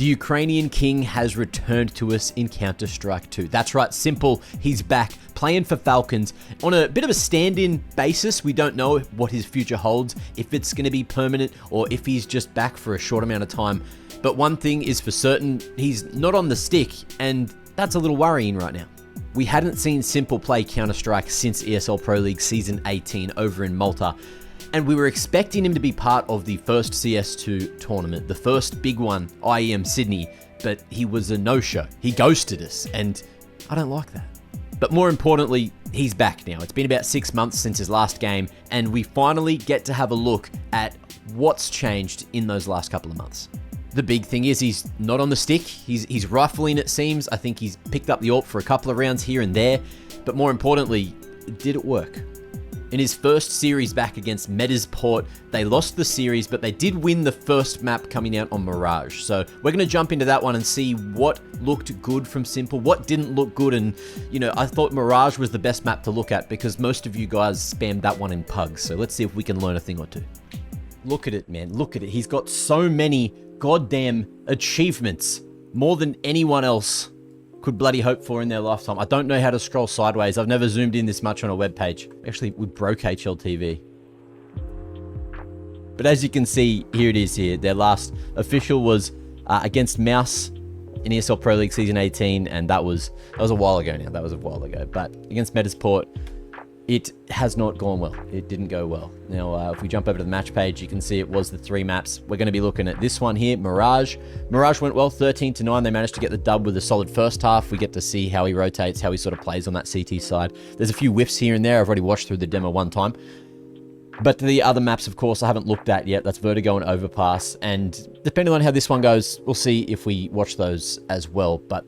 The Ukrainian king has returned to us in Counter-Strike 2. That's right, s1mple, he's back, playing for Falcons on a bit of a stand-in basis. We don't know what his future holds, if it's going to be permanent or if he's just back for a short amount of time. But one thing is for certain, he's not on the stick, and that's a little worrying right now. We hadn't seen s1mple play Counter-Strike since ESL Pro League Season 18 over in Malta, and we were expecting him to be part of the first CS2 tournament, the first big one, IEM Sydney, but he was a no-show. He ghosted us, and I don't like that. But more importantly, he's back now. It's been about 6 months since his last game, and we finally get to have a look at what's changed in those last couple of months. The big thing is he's not on the stick. He's rifling, it seems. I think he's picked up the AWP for a couple of rounds here and there, but more importantly, did it work? In his first series back against Metizport, they lost the series, but they did win the first map coming out on Mirage. So we're going to jump into that one and see what looked good from s1mple, what didn't look good. And, you know, I thought Mirage was the best map to look at because most of you guys spammed that one in pugs. So let's see if we can learn a thing or two. Look at it, man. Look at it. He's got so many goddamn achievements, more than anyone else could bloody hope for in their lifetime. I don't know how to scroll sideways. I've never zoomed in this much on a web page. Actually, we broke HLTV. But as you can see, here it is here. Their last official was against Mouse in ESL Pro League Season 18, and that was a while ago now. That was a while ago. But against Metizport, it has not gone well. It didn't go well. Now, if we jump over to the match page, you can see it was the 3 maps. We're going to be looking at this one here, Mirage. Mirage went well, 13-9. They managed to get the dub with a solid first half. We get to see how he rotates, how he sort of plays on that CT side. There's a few whiffs here and there. I've already watched through the demo one time. But the other maps, of course, I haven't looked at yet. That's Vertigo and Overpass. And depending on how this one goes, we'll see if we watch those as well. But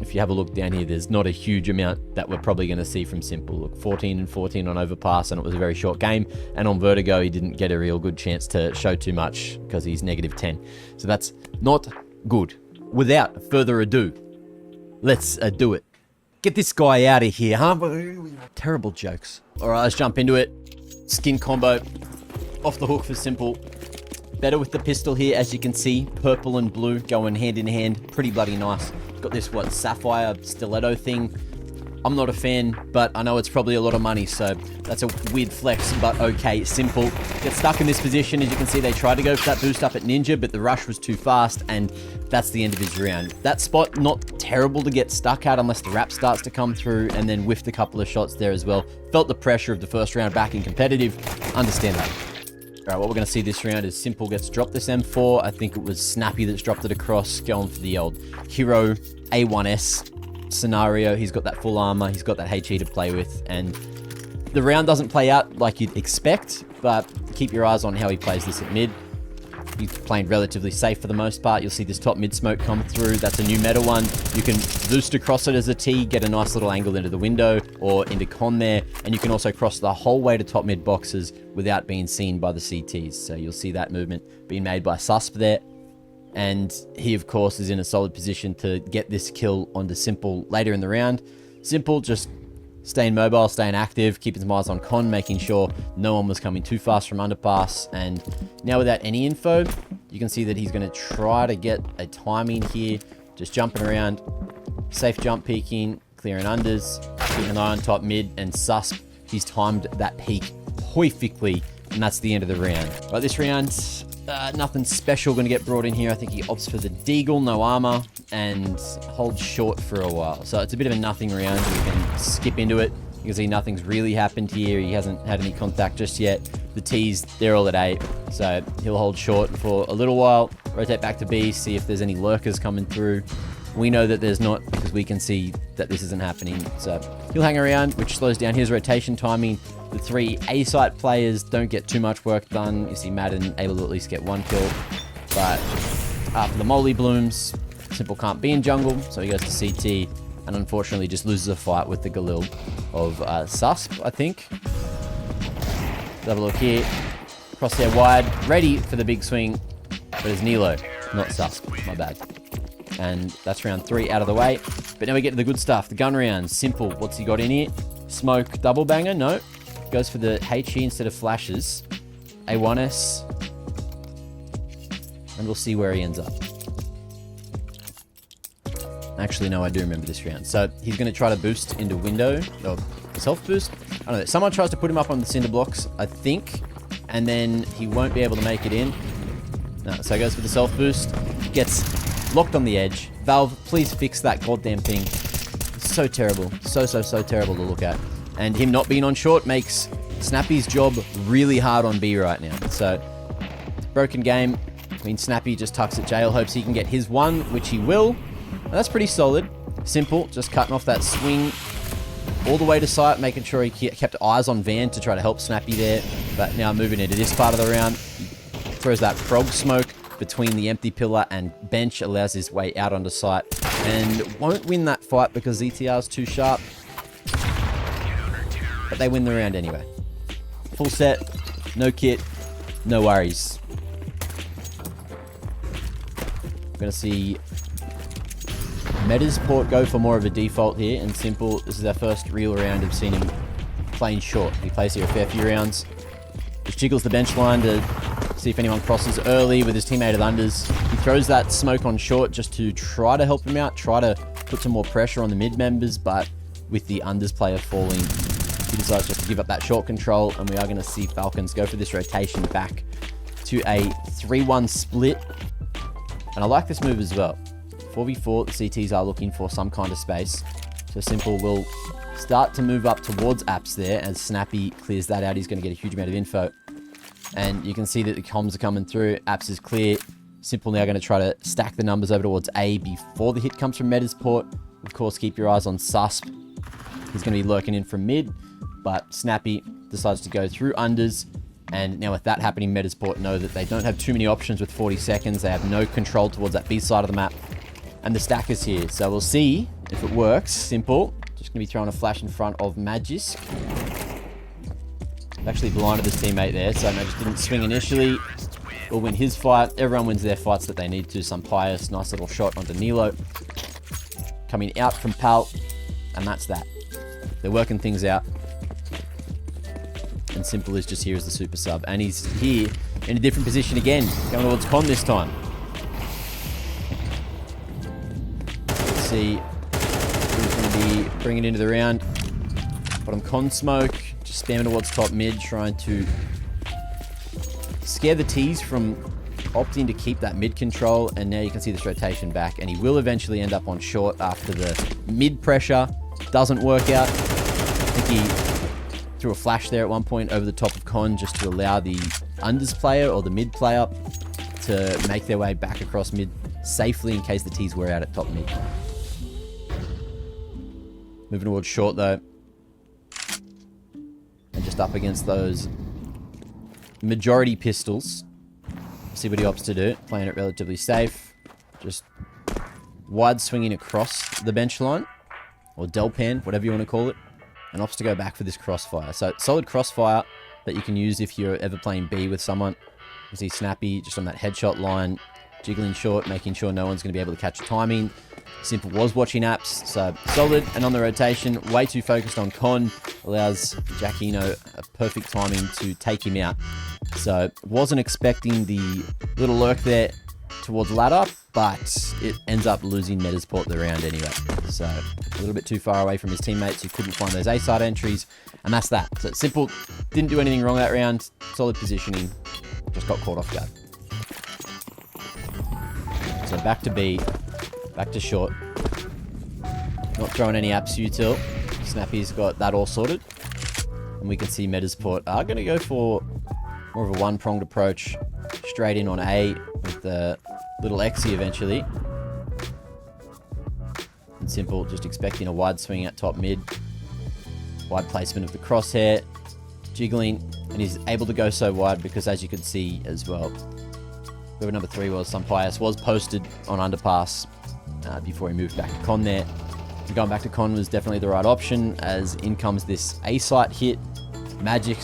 if you have a look down here, there's not a huge amount that we're probably going to see from s1mple. Look, 14-14 on Overpass, and it was a very short game. And on Vertigo, he didn't get a real good chance to show too much because he's -10. So that's not good. Without further ado, let's do it. Get this guy out of here, huh? Terrible jokes. All right, let's jump into it. Skin combo off the hook for s1mple. Better with the pistol here, as you can see. Purple and blue going hand in hand. Pretty bloody nice. Got this, what, sapphire stiletto thing. I'm not a fan, but I know it's probably a lot of money, so that's a weird flex, but okay. s1mple gets stuck in this position. As you can see, they tried to go for that boost up at Ninja, but the rush was too fast, and that's the end of his round. That spot, not terrible to get stuck at unless the wrap starts to come through, and then whiffed a couple of shots there as well. Felt the pressure of the first round back in competitive. Understand that. All right, what we're going to see this round is s1mple gets dropped this M4. I think it was Snappy that's dropped it across, going for the old hero A1S scenario. He's got that full armor, he's got that HE to play with, and the round doesn't play out like you'd expect, but keep your eyes on how he plays this at mid. He's playing relatively safe for the most part. You'll see this top mid smoke come through. That's a new meta one. You can boost across it as a T, get a nice little angle into the window or into con there, and you can also cross the whole way to top mid boxes without being seen by the CTs. So you'll see that movement being made by s1mple there. And he, of course, is in a solid position to get this kill onto s1mple later in the round. s1mple just staying mobile, staying active, keeping his eyes on con, making sure no one was coming too fast from underpass. And now without any info, you can see that he's going to try to get a timing here, just jumping around, safe jump peeking, clearing unders, keeping an eye on top mid, and s1mple, he's timed that peak perfectly, and that's the end of the round. But this round, nothing special going to get brought in here. I think he opts for the Deagle, no armor, and holds short for a while. So it's a bit of a nothing round. You can skip into it. You can see nothing's really happened here. He hasn't had any contact just yet. The T's, they're all at 8. So he'll hold short for a little while, rotate back to B, see if there's any lurkers coming through. We know that there's not because we can see that this isn't happening. So he'll hang around, which slows down his rotation timing. The 3 A-site players don't get too much work done. You see Madden able to at least get 1 kill. But after the Molly blooms, s1mple can't be in jungle, so he goes to CT and unfortunately just loses a fight with the Galil of s1mple, I think. Let's have a look here. Crosshair wide, ready for the big swing, but it's Nilo, not s1mple, my bad. And that's round 3 out of the way. But now we get to the good stuff, the gun rounds. s1mple, what's he got in here? Smoke double banger, no. Goes for the HE instead of flashes. A1S. And we'll see where he ends up. Actually, no, I do remember this round. So he's going to try to boost into window, or self-boost. I don't know. Someone tries to put him up on the cinder blocks, I think, and then he won't be able to make it in. No, so he goes for the self-boost, gets locked on the edge. Valve, please fix that goddamn thing. It's so terrible. So terrible to look at. And him not being on short makes Snappy's job really hard on B right now. So, broken game. I mean, Snappy just tucks at jail, hopes he can get his one, which he will. And that's pretty solid. Simple, just cutting off that swing all the way to site, making sure he kept eyes on Van to try to help Snappy there. But now moving into this part of the round, he throws that frog smoke between the empty pillar and bench, allows his way out onto site, and won't win that fight because ETR is too sharp. But they win the round anyway. Full set, no kit, no worries. We're going to see Metizport go for more of a default here, and S1mple, this is our first real round of seeing him playing short. He plays here a fair few rounds. Just jiggles the bench line to see if anyone crosses early with his teammate at unders. He throws that smoke on short just to try to help him out, try to put some more pressure on the mid members, but with the unders player falling, he decides just to give up that short control, and we are going to see Falcons go for this rotation back to a 3-1 split. And I like this move as well. 4v4, the CTs are looking for some kind of space. So S1mple will start to move up towards Apps there as Snappy clears that out. He's going to get a huge amount of info. And you can see that the comms are coming through. Apps is clear. S1mple now going to try to stack the numbers over towards A before the hit comes from Metizport. Of course, keep your eyes on Susp. He's going to be lurking in from mid, but Snappy decides to go through unders. And now with that happening, Metizport know that they don't have too many options with 40 seconds. They have no control towards that B side of the map. And the stack is here. So we'll see if it works. S1mple. Just going to be throwing a flash in front of Magisk. Actually blinded his teammate there, so Magisk didn't swing initially. Will win his fight. Everyone wins their fights that they need to. Some pious, nice little shot onto Nilo. Coming out from Pal. And that's that. They're working things out. And S1mple is just here as the super sub. And he's here in a different position again. Going towards Con this time. Let's see who's going to be bringing into the round. Bottom Con smoke. Just spamming towards top mid. Trying to scare the T's from opting to keep that mid control. And now you can see this rotation back. And he will eventually end up on short after the mid pressure doesn't work out. I think he threw a flash there at one point over the top of Con just to allow the unders player or the mid player to make their way back across mid safely in case the T's were out at top mid. Moving towards short though. And just up against those majority pistols. See what he opts to do. Playing it relatively safe. Just wide swinging across the bench line. Or Delpan, whatever you want to call it. And opts to go back for this crossfire. So solid crossfire that you can use if you're ever playing B with someone. You see Snappy just on that headshot line, jiggling short, making sure no one's going to be able to catch timing. S1mple was watching Apps, so solid. And on the rotation, way too focused on Con, allows Jackino a perfect timing to take him out. So wasn't expecting the little lurk there towards ladder, but it ends up losing Metizport the round anyway. So a little bit too far away from his teammates who couldn't find those A side entries, and that's that. So S1mple didn't do anything wrong that round. Solid positioning, just got caught off guard. So back to B, back to short. Not throwing any Apps util. Snappy's got that all sorted, and we can see Metizport are going to go for more of a one-pronged approach, straight in on A with the little Xy eventually. And S1mple just expecting a wide swing at top mid. Wide placement of the crosshair. Jiggling. And he's able to go so wide because, as you can see as well, whoever number 3 was, some pious, was posted on underpass before he moved back to Con there. And going back to Con was definitely the right option, as in comes this A-site hit. Magic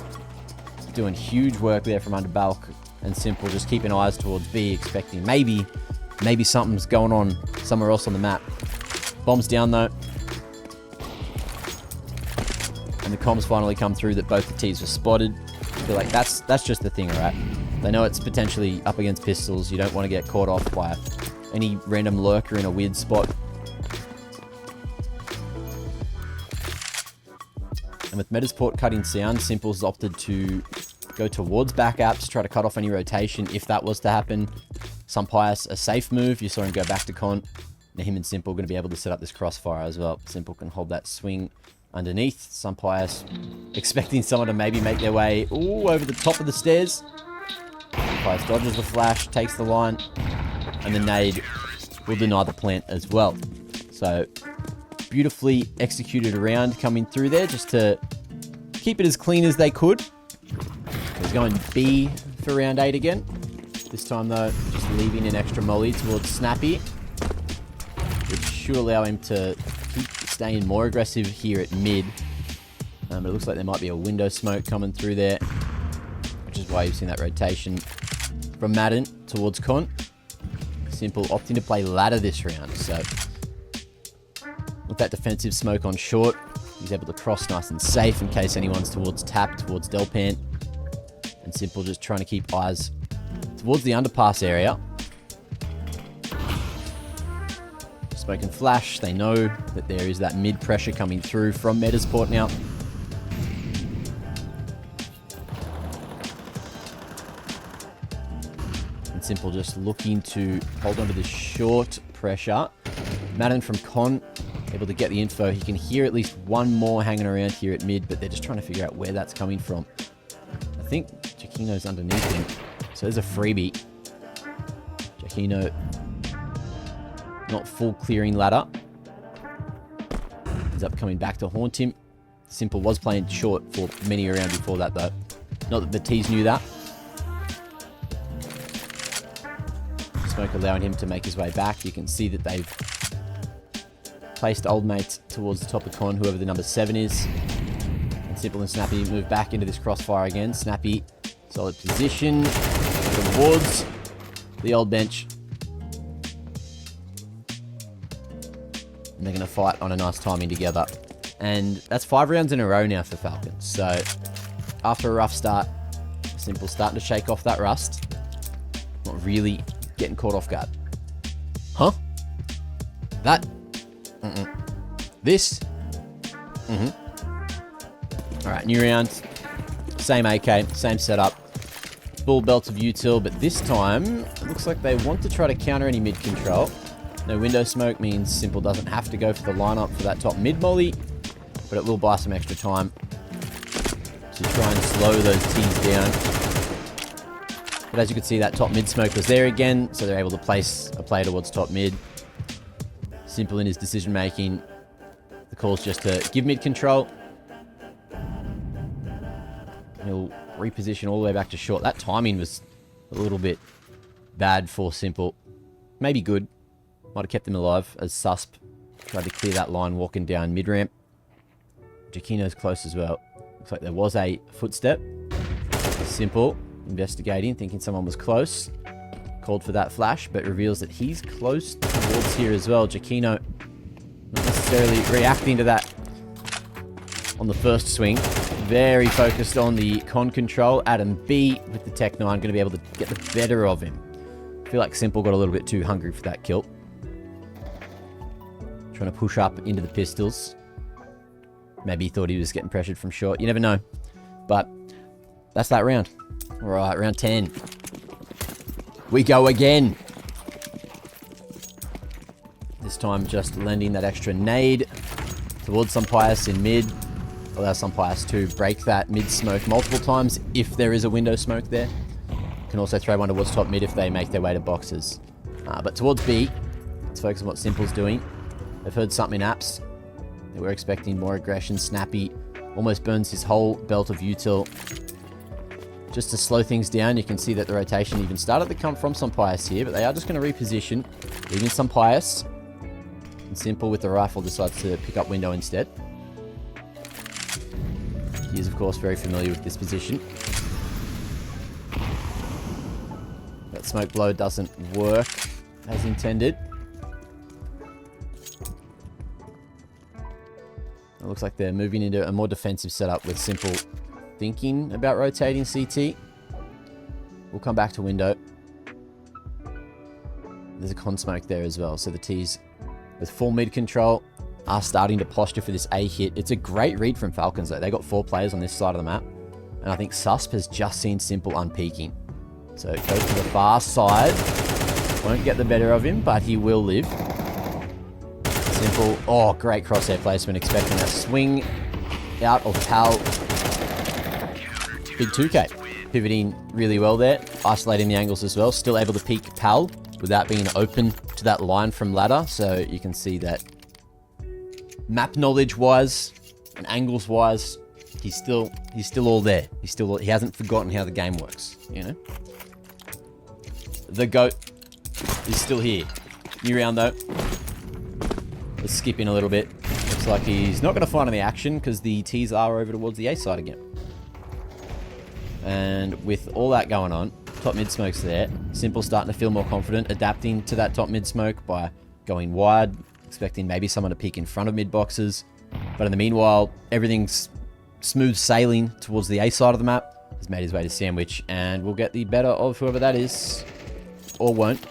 doing huge work there from under bulk. And S1mple just keeping eyes towards B, expecting maybe something's going on somewhere else on the map. Bombs down though. And the comms finally come through that both the T's were spotted. I feel like that's just the thing, right? They know it's potentially up against pistols. You don't want to get caught off by any random lurker in a weird spot. And with Metizport cutting sound, s1mple's opted to go towards back apps, try to cut off any rotation if that was to happen. s1mple, a safe move. You saw him go back to con. Now him and s1mple going to be able to set up this crossfire as well. s1mple can hold that swing underneath. s1mple expecting someone to maybe make their way over the top of the stairs. s1mple dodges the flash, takes the line, and the nade will deny the plant as well. So beautifully executed round coming through there just to keep it as clean as they could. He's going B for round 8 again. This time though, just leaving an extra molly towards Snappy, which should allow him to keep staying more aggressive here at mid. But it looks like there might be a window smoke coming through there, which is why you've seen that rotation from Madden towards con. s1mple opting to play ladder this round, so with that defensive smoke on short, he's able to cross nice and safe in case anyone's towards tap, towards Delpan. And s1mple just trying to keep eyes towards the underpass area. Smoke and flash, they know that there is that mid pressure coming through from Metizport now. And s1mple just looking to hold on to this short pressure. Madden from con, able to get the info. He can hear at least one more hanging around here at mid, but they're just trying to figure out where that's coming from. I think Giacchino's underneath him, so there's a freebie. Giacchino not full clearing ladder. Ends up coming back to haunt him. s1mple was playing short for many a round before that though. Not that the T's knew that. Smoke allowing him to make his way back. You can see that they've placed old mates towards the top of con, whoever the number 7 is. And s1mple and Snappy move back into this crossfire again. Snappy, solid position towards the old bench. And they're going to fight on a nice timing together. And that's 5 rounds in a row now for Falcons. So after a rough start, s1mple starting to shake off that rust. Not really getting caught off guard. Huh? That? This? Alright, new round. Same AK, same setup. Full belt of util, but this time, it looks like they want to try to counter any mid control. No window smoke means s1mple doesn't have to go for the lineup for that top mid molly, but it will buy some extra time to try and slow those T's down. But as you can see, that top mid smoke was there again, so they're able to place a play towards top mid. s1mple in his decision making. The call's just to give mid control. He'll reposition all the way back to short. That timing was a little bit bad for s1mple. Maybe good. Might have kept him alive as s1mple tried to clear that line walking down mid-ramp. Giacchino's close as well. Looks like there was a footstep. s1mple investigating, thinking someone was close. Called for that flash, but reveals that he's close towards here as well. Giacchino not necessarily reacting to that on the first swing. Very focused on the con control. Adam B with the Tech 9 going to be able to get the better of him. I feel like s1mple got a little bit too hungry for that kill. Trying to push up into the pistols. Maybe he thought he was getting pressured from short. You never know. But that's that round. All right, round 10. We go again. This time just lending that extra nade towards s1mple in mid. Allow s1mple to break that mid smoke multiple times if there is a window smoke there. Can also throw one towards top mid if they make their way to boxes. But towards B, let's focus on what s1mple's doing. They've heard something in apps. They were expecting more aggression. Snappy almost burns his whole belt of util. Just to slow things down, you can see that the rotation even started to come from s1mple here, but they are just going to reposition, leaving s1mple. And s1mple with the rifle decides to pick up window instead. He is, of course, very familiar with this position. That smoke blow doesn't work as intended. It looks like they're moving into a more defensive setup with s1mple thinking about rotating CT. We'll come back to window. There's a con smoke there as well, so the T's with full mid control are starting to posture for this A hit. It's a great read from Falcons, though. They got 4 players on this side of the map. And I think Susp has just seen s1mple unpeaking. So it goes to the far side. Won't get the better of him, but he will live. s1mple. Oh, great crosshair placement. Expecting a swing out of Pal. Big 2K. Pivoting really well there. Isolating the angles as well. Still able to peek Pal without being open to that line from ladder. So you can see that map knowledge wise and angles wise, he's still all there. He hasn't forgotten how the game works, you know? The GOAT is still here. New round though. Let's skip in a little bit. Looks like he's not going to find any action because the T's are over towards the A side again. And with all that going on, top mid smoke's there. s1mple starting to feel more confident, adapting to that top mid smoke by going wide, expecting maybe someone to peek in front of mid boxes. But in the meanwhile, everything's smooth sailing towards the A side of the map. He's made his way to sandwich and will get the better of whoever that is. Or won't.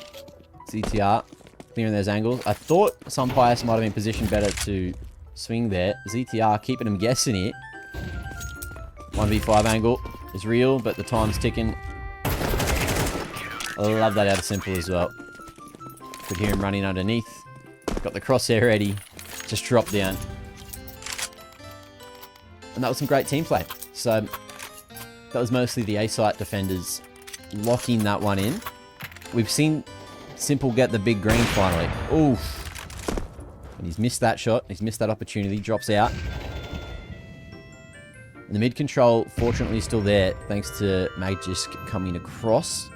ZTR clearing those angles. I thought s1mple might have been positioned better to swing there. ZTR keeping him guessing here. 1v5 angle is real, but the time's ticking. I love that out of s1mple as well. Could hear him running underneath. Got the crosshair ready. Just dropped down. And that was some great team play. So that was mostly the A-site defenders locking that one in. We've seen s1mple get the big green finally. Oof. And he's missed that shot. He's missed that opportunity. Drops out. And the mid control, fortunately, is still there, thanks to Magisk coming across.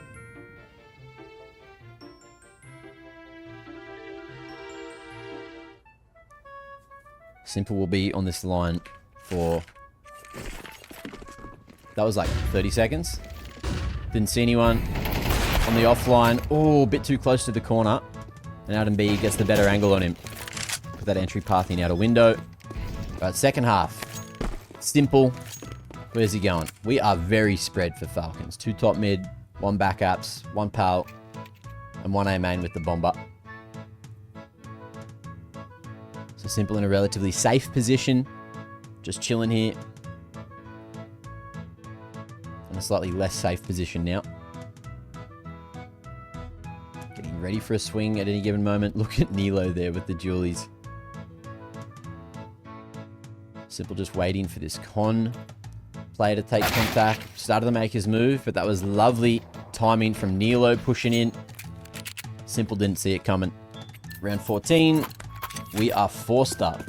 s1mple will be on this line for... That was like 30 seconds. Didn't see anyone on the offline. Oh, a bit too close to the corner. And Adam B gets the better angle on him. Put that entry path in out a window. Right, second half. s1mple. Where's he going? We are very spread for Falcons. 2 top mid, 1 back apps, 1 pal, and 1 A main with the bomber. So s1mple in a relatively safe position. Just chilling here. In a slightly less safe position now. Getting ready for a swing at any given moment. Look at Nilo there with the dualies. s1mple just waiting for this con player to take contact. Started to make his move, but that was lovely timing from Nilo pushing in. s1mple didn't see it coming. Round 14, we are forced up.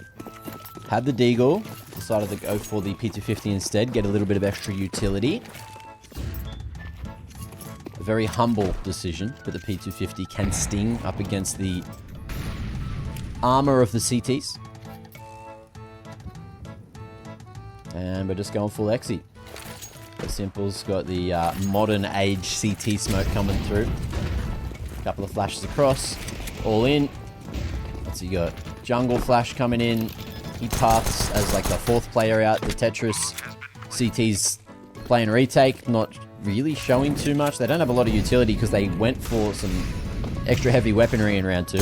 Had the deagle, decided to go for the P250 instead, get a little bit of extra utility. A very humble decision, but the P250 can sting up against the armor of the CTs. And we're just going full Exy. s1mple's got the modern age CT smoke coming through. A couple of flashes across. All in. What's he got? Jungle flash coming in. He paths as like the 4th player out. The Tetris CT's playing retake. Not really showing too much. They don't have a lot of utility because they went for some extra heavy weaponry in round 2.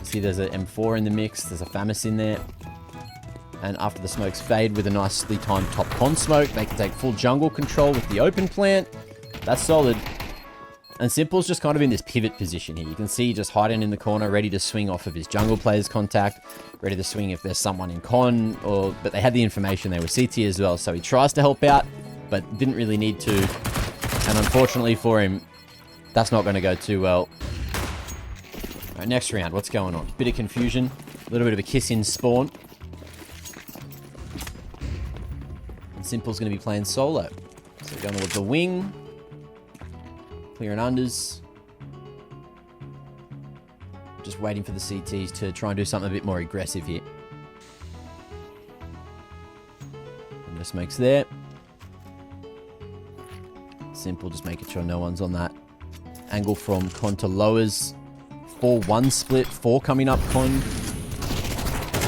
See there's an M4 in the mix. There's a FAMAS in there. And after the smokes fade with a nicely timed top con smoke, they can take full jungle control with the open plant. That's solid. And s1mple's just kind of in this pivot position here. You can see just hiding in the corner, ready to swing off of his jungle player's contact, ready to swing if there's someone in con, but they had the information they were CT as well, so he tries to help out, but didn't really need to. And unfortunately for him, that's not going to go too well. All right, next round, what's going on? Bit of confusion, a little bit of a kiss in spawn. s1mple's going to be playing solo. So going towards the wing. Clearing unders. Just waiting for the CTs to try and do something a bit more aggressive here. And this makes there. s1mple just making sure no one's on that angle from con to lowers. 4-1 split. 4 coming up con.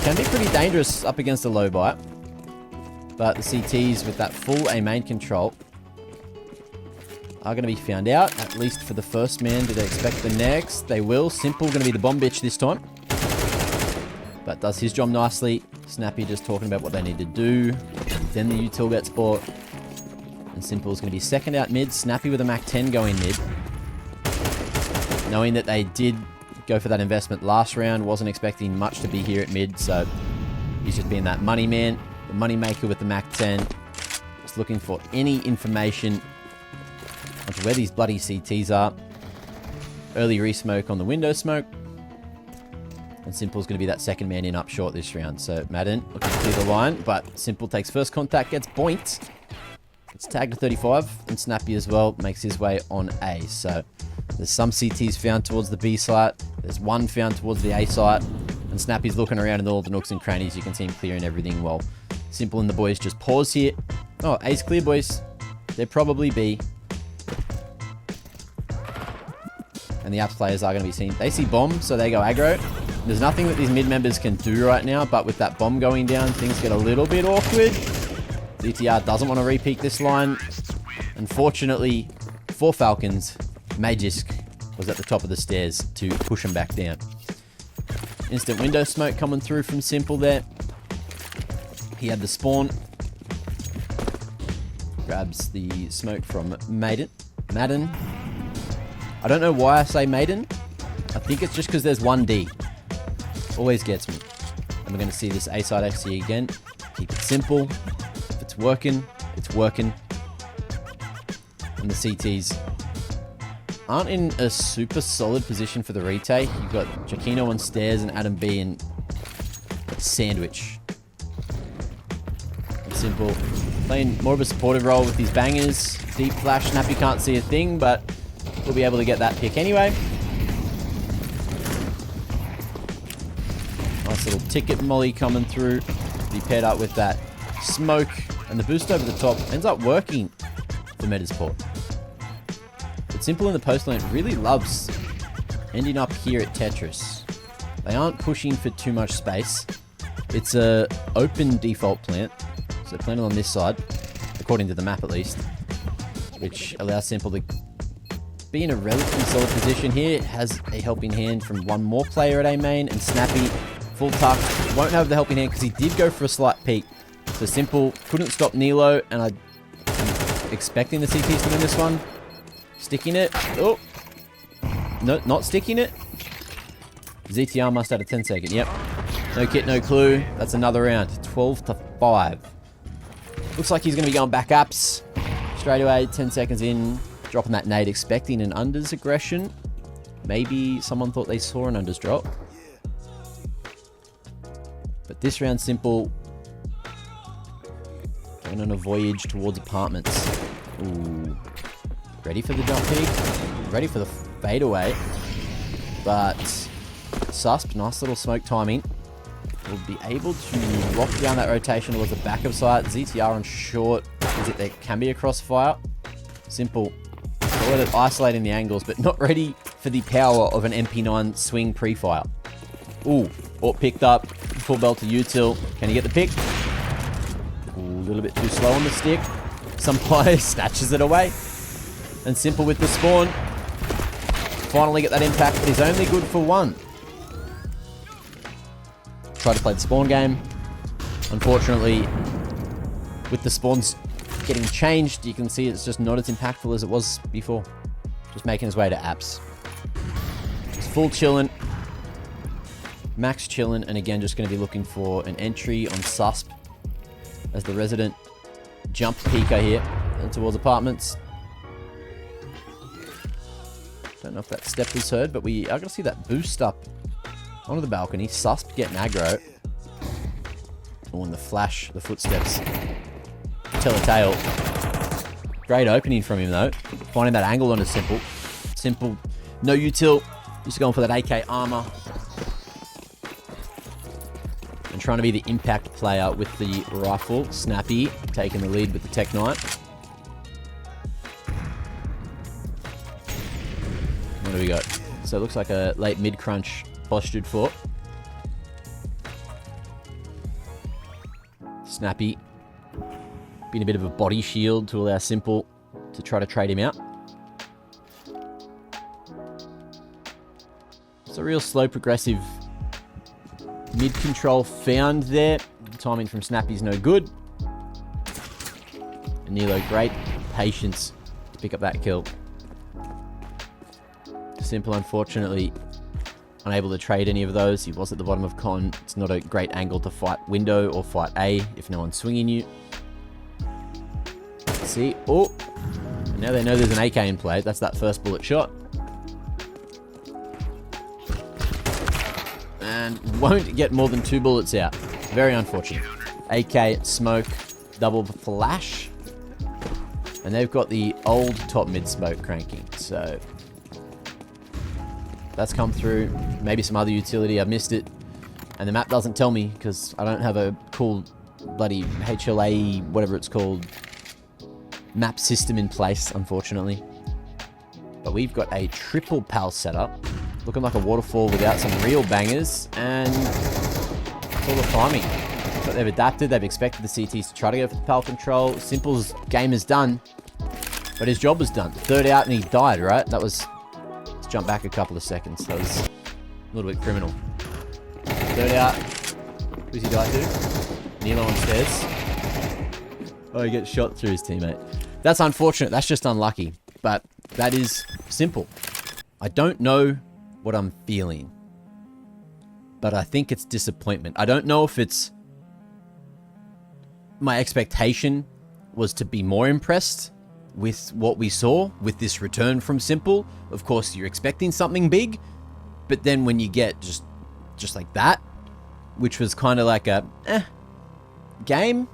Can be pretty dangerous up against a low bite. But the CTs with that full A main control are going to be found out, at least for the first man. Do they expect the next? They will. s1mple going to be the bomb bitch this time. but does his job nicely. Snappy just talking about what they need to do. Then the util gets bought. And s1mple is going to be second out mid. Snappy with a Mac 10 going mid. Knowing that they did go for that investment last round, wasn't expecting much to be here at mid, so he's just being that money man, the money maker with the Mac 10. Just looking for any information onto where these bloody CTs are. Early re-smoke on the window smoke. And s1mple's going to be that second man in up short this round. So Madden looking to clear the line, but s1mple takes first contact, gets boinked. It's tagged to 35, and Snappy as well makes his way on A. So there's some CTs found towards the B site. There's one found towards the A site. And Snappy's looking around in all the nooks and crannies. You can see him clearing everything while s1mple and the boys just pause here. Oh, A's clear, boys. They're probably B. And the apps players are going to be seen. They see bomb, so they go aggro. There's nothing that these mid members can do right now, but with that bomb going down, things get a little bit awkward. DTR doesn't want to re-peek this line. Unfortunately, for Falcons, Magisk was at the top of the stairs to push him back down. Instant window smoke coming through from s1mple there. He had the spawn. Grabs the smoke from Madden. I don't know why I say Maiden. I think it's just because there's 1D. Always gets me. And we're going to see this A side XC again. Keep it simple. If it's working, it's working. And the CTs aren't in a super solid position for the retake. You've got Jaquino on stairs and Adam B in sandwich. And s1mple playing more of a supportive role with these bangers. Deep flash, Snappy can't see a thing, but we'll be able to get that pick anyway. Nice little ticket molly coming through. Be paired up with that smoke, and the boost over the top ends up working for Metizport. But s1mple in the post lane really loves ending up here at Tetris. They aren't pushing for too much space. It's a open default plant, so they're planting on this side, according to the map at least, which allows s1mple to be in a relatively solid position here. It has a helping hand from one more player at A main, and Snappy, full tuck, won't have the helping hand because he did go for a slight peek. So s1mple couldn't stop Nilo, and I'm expecting the CTs to win this one. Sticking it. Oh. No, not sticking it. ZTR must add a 10-second. Yep. No kit, no clue. That's another round. 12-5. Looks like he's going to be going back ups. Straight away, 10 seconds in. Dropping that nade, expecting an unders aggression. Maybe someone thought they saw an unders drop. But this round, s1mple going on a voyage towards apartments. Ooh. Ready for the jump peak. Ready for the fadeaway. But s1mple, nice little smoke timing. Will be able to lock down that rotation towards the back of sight. ZTR on short. Is it there can be a crossfire? s1mple. Well, at isolating the angles, but not ready for the power of an MP9 swing pre-fire. Ooh, Ort picked up. Full belt to util. Can he get the pick? Ooh, a little bit too slow on the stick. Some player snatches it away. And s1mple with the spawn. Finally get that impact, but he's only good for one. Try to play the spawn game. Unfortunately, with the spawns getting changed, you can see it's just not as impactful as it was before. Just making his way to apps. It's full chillin'. Max chillin', and again, just going to be looking for an entry on s1mple as the resident jump peeker here towards apartments. Don't know if that step was heard, but we are going to see that boost up onto the balcony. s1mple getting aggro. Oh, and the flash, the footsteps tell a tale. Great opening from him though. Finding that angle onto s1mple. s1mple, no util. Just going for that AK armor. And trying to be the impact player with the rifle. Snappy taking the lead with the Tech 9. What do we got? So it looks like a late mid-crunch postured for. Snappy being a bit of a body shield to allow s1mple to try to trade him out. It's a real slow progressive Mid control found there. Timing from Snappy's no good. And Nilo, great patience to pick up that kill. S1mple, unfortunately, unable to trade any of those. He was at the bottom of con. It's not a great angle to fight window or fight A if no one's swinging you. See? Oh! And now they know there's an AK in play. That's that first bullet shot. And won't get more than 2 bullets out. Very unfortunate. AK, smoke, double flash. And they've got the old top mid smoke cranking. So that's come through. Maybe some other utility. I've missed it. And the map doesn't tell me because I don't have a cool bloody HLA, whatever it's called, map system in place, unfortunately. But we've got a triple PAL setup. Looking like a waterfall without some real bangers. And it's all the timing. But they've adapted. They've expected the CTs to try to go for the PAL control. S1mple's game is done. But his job was done. Third out and he died, right? That was... Let's jump back a couple of seconds. That was a little bit criminal. Third out. Who's he died to? Nilo on stairs. Oh, he gets shot through his teammate. That's unfortunate. That's just unlucky. But that is S1mple. I don't know what I'm feeling. But I think it's disappointment. I don't know if it's... My expectation was to be more impressed with what we saw with this return from S1mple. Of course, you're expecting something big, but then when you get just like that, which was kind of like a game,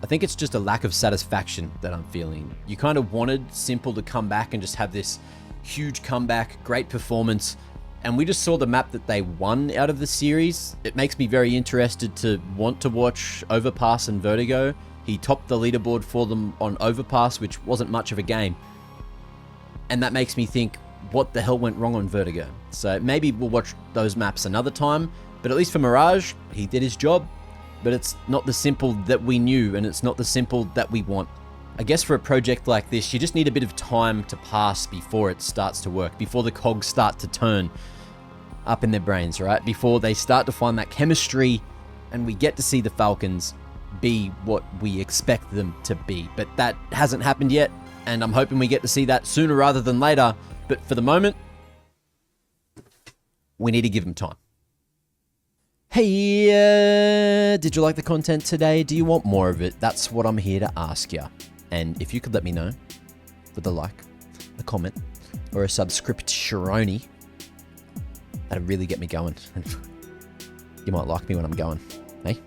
I think it's just a lack of satisfaction that I'm feeling. You kind of wanted S1mple to come back and just have this huge comeback, great performance, and we just saw the map that they won out of the series. It makes me very interested to want to watch Overpass and Vertigo. He topped the leaderboard for them on Overpass, which wasn't much of a game. And that makes me think, what the hell went wrong on Vertigo? So maybe we'll watch those maps another time. But at least for Mirage, he did his job. But it's not the S1mple that we knew, and it's not the S1mple that we want. I guess for a project like this, you just need a bit of time to pass before it starts to work, before the cogs start to turn up in their brains, right? Before they start to find that chemistry and we get to see the Falcons be what we expect them to be. But that hasn't happened yet, and I'm hoping we get to see that sooner rather than later. But for the moment, we need to give them time. Hey, did you like the content today? Do you want more of it? That's what I'm here to ask you. And if you could let me know with a like, a comment, or a subscription, that'd really get me going. You might like me when I'm going. Hey?